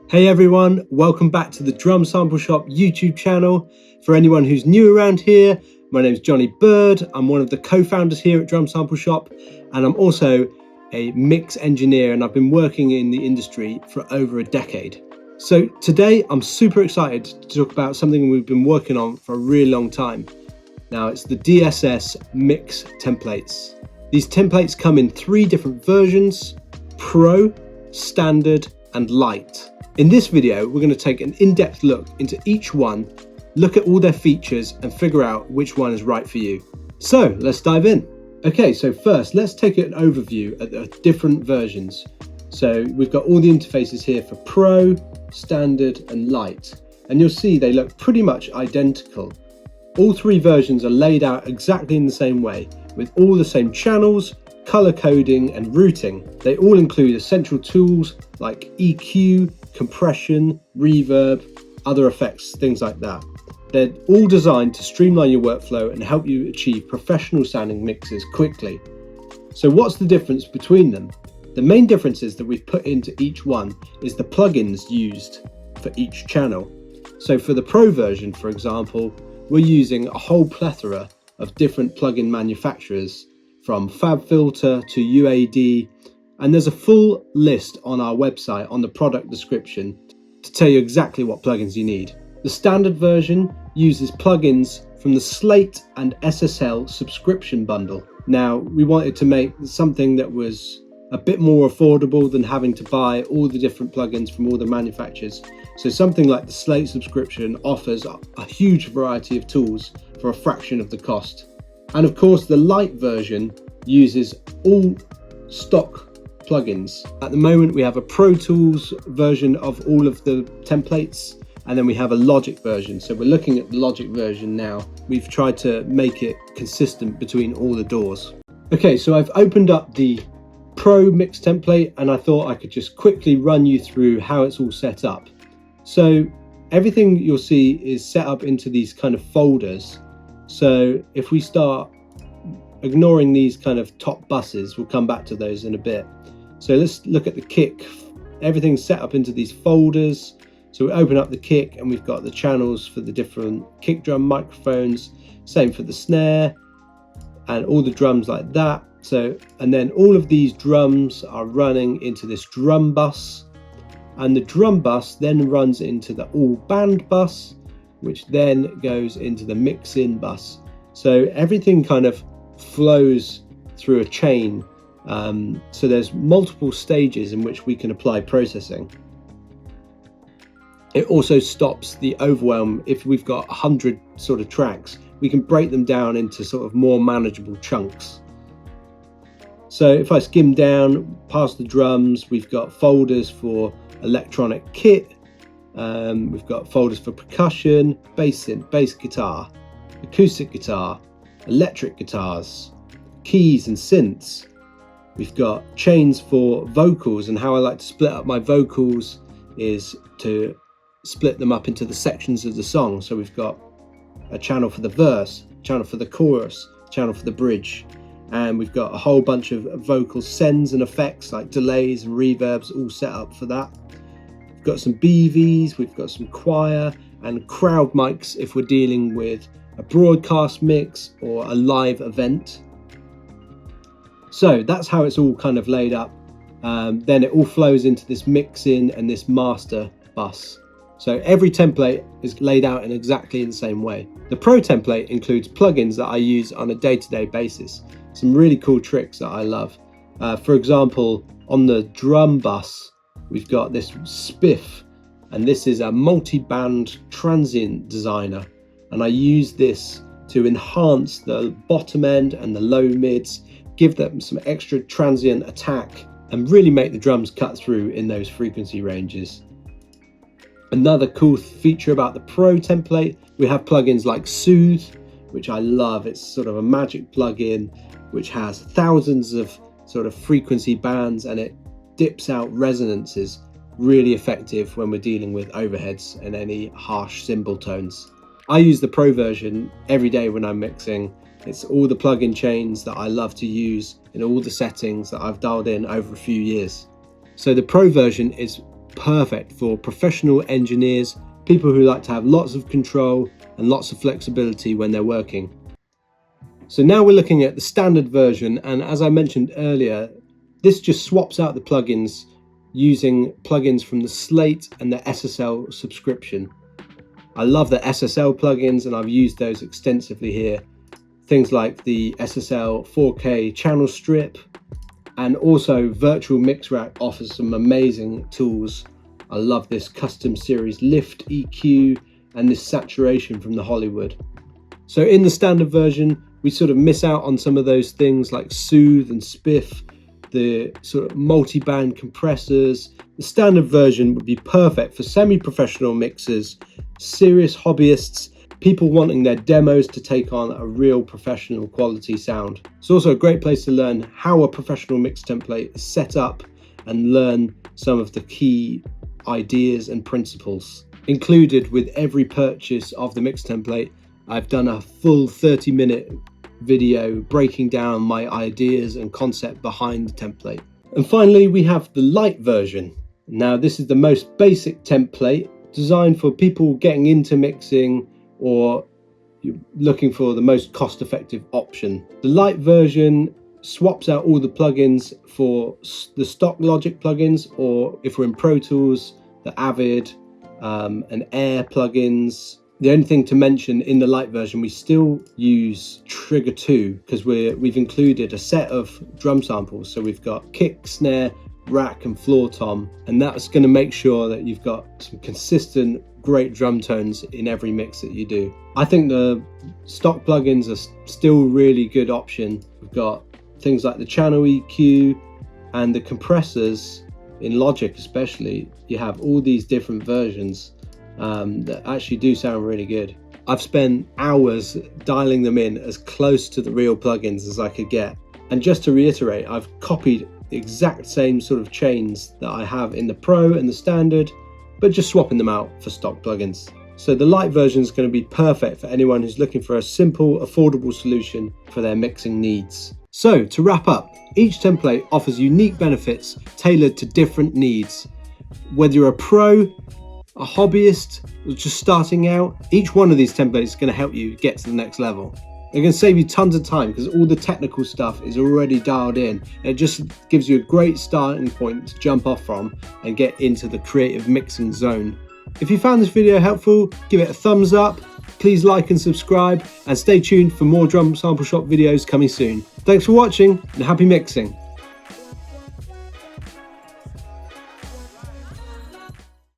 Hey everyone, welcome back to the Drum Sample Shop YouTube channel. For anyone who's new around here, my name is Jonny Bird. I'm one of the co-founders here at Drum Sample Shop, and I'm also a mix engineer, and I've been working in the industry for over a decade. So today I'm super excited to talk about something we've been working on for a really long time. Now it's the DSS mix templates. These templates come in 3 different versions: Pro, Standard, and LITE. In this video, we're going to take an in-depth look into each one, look at all their features, and figure out which one is right for you. So let's dive in. Okay, so first, let's take an overview at the different versions. So we've got all the interfaces here for Pro, Standard, and LITE, and you'll see they look pretty much identical. All 3 versions are laid out exactly in the same way, with all the same channels, color coding, and routing. They all include essential tools like EQ, compression, reverb, other effects, things like that. They're all designed to streamline your workflow and help you achieve professional sounding mixes quickly. So what's the difference between them? The main differences that we've put into each one is the plugins used for each channel. So for the Pro version, for example, we're using a whole plethora of different plugin manufacturers, from FabFilter to UAD, and there's a full list on our website on the product description to tell you exactly what plugins you need. The standard version uses plugins from the Slate and SSL subscription bundle. Now, we wanted to make something that was a bit more affordable than having to buy all the different plugins from all the manufacturers. So something like the Slate subscription offers a huge variety of tools for a fraction of the cost. And of course, the LITE version uses all stock plugins. At the moment, we have a Pro Tools version of all of the templates, and then we have a Logic version. So we're looking at the Logic version now. We've tried to make it consistent between all the DAWs. Okay, so I've opened up the Pro mix template, and I thought I could just quickly run you through how it's all set up. So everything you'll see is set up into these kind of folders. So if we start ignoring these kind of top buses, we'll come back to those in a bit. So let's look at the kick. Everything's set up into these folders. So we open up the kick, and we've got the channels for the different kick drum microphones, same for the snare, and all the drums like that. So, and then all of these drums are running into this drum bus, and the drum bus then runs into the all band bus, which then goes into the mix-in bus. So everything kind of flows through a chain. So there's multiple stages in which we can apply processing. It also stops the overwhelm. If we've got 100 sort of tracks, we can break them down into sort of more manageable chunks. So if I skim down past the drums, we've got folders for electronic kit, we've got folders for percussion, bass synth, bass guitar, acoustic guitar, electric guitars, keys and synths. We've got chains for vocals, and how I like to split up my vocals is to split them up into the sections of the song. So we've got a channel for the verse, a channel for the chorus, a channel for the bridge, and we've got a whole bunch of vocal sends and effects like delays and reverbs all set up for that. We've got some BVs, we've got some choir and crowd mics if we're dealing with a broadcast mix or a live event. So that's how it's all kind of laid up. Then it all flows into this mix-in and this master bus. So every template is laid out in exactly the same way. The Pro template includes plugins that I use on a day-to-day basis. Some really cool tricks that I love. For example, on the drum bus, we've got this spiff, and this is a multi-band transient designer. And I use this to enhance the bottom end and the low mids, give them some extra transient attack, and really make the drums cut through in those frequency ranges. Another cool feature about the Pro template, we have plugins like Soothe, which I love. It's sort of a magic plugin which has thousands of sort of frequency bands, and it dips out resonances. Really effective when we're dealing with overheads and any harsh cymbal tones. I use the Pro version every day when I'm mixing. It's all the plugin chains that I love to use in all the settings that I've dialed in over a few years. So the Pro version is perfect for professional engineers, people who like to have lots of control and lots of flexibility when they're working. So now we're looking at the standard version, and as I mentioned earlier, this just swaps out the plugins using plugins from the Slate and the SSL subscription. I love the SSL plugins and I've used those extensively here. Things like the SSL 4K channel strip, and also Virtual Mix Rack offers some amazing tools. I love this custom series lift EQ and this saturation from the Hollywood. So in the standard version, we sort of miss out on some of those things like soothe and spiff, the sort of multi-band compressors. The standard version would be perfect for semi-professional mixers, serious hobbyists, people wanting their demos to take on a real professional quality sound. It's also a great place to learn how a professional mix template is set up and learn some of the key ideas and principles. Included with every purchase of the mix template, I've done a full 30-minute video breaking down my ideas and concept behind the template. And finally, we have the LITE version. Now, this is the most basic template designed for people getting into mixing or you're looking for the most cost-effective option. The LITE version swaps out all the plugins for the stock Logic plugins, or if we're in Pro Tools, the Avid and Air plugins. The only thing to mention in the LITE version, we still use Trigger 2 because we've included a set of drum samples. So we've got kick, snare, rack and floor tom, and that's going to make sure that you've got some consistent great drum tones in every mix that you do. I think the stock plugins are still really good option. We've got things like the channel EQ and the compressors in Logic especially. You have all these different versions that actually do sound really good. I've spent hours dialing them in as close to the real plugins as I could get. And just to reiterate, I've copied the exact same sort of chains that I have in the Pro and the Standard, but just swapping them out for stock plugins. So the LITE version is going to be perfect for anyone who's looking for a simple, affordable solution for their mixing needs. So to wrap up, each template offers unique benefits tailored to different needs. Whether you're a pro, a hobbyist, or just starting out, each one of these templates is going to help you get to the next level. They're going to save you tons of time because all the technical stuff is already dialed in. It just gives you a great starting point to jump off from and get into the creative mixing zone. If you found this video helpful, give it a thumbs up. Please like and subscribe, and stay tuned for more Drum Sample Shop videos coming soon. Thanks for watching and happy mixing.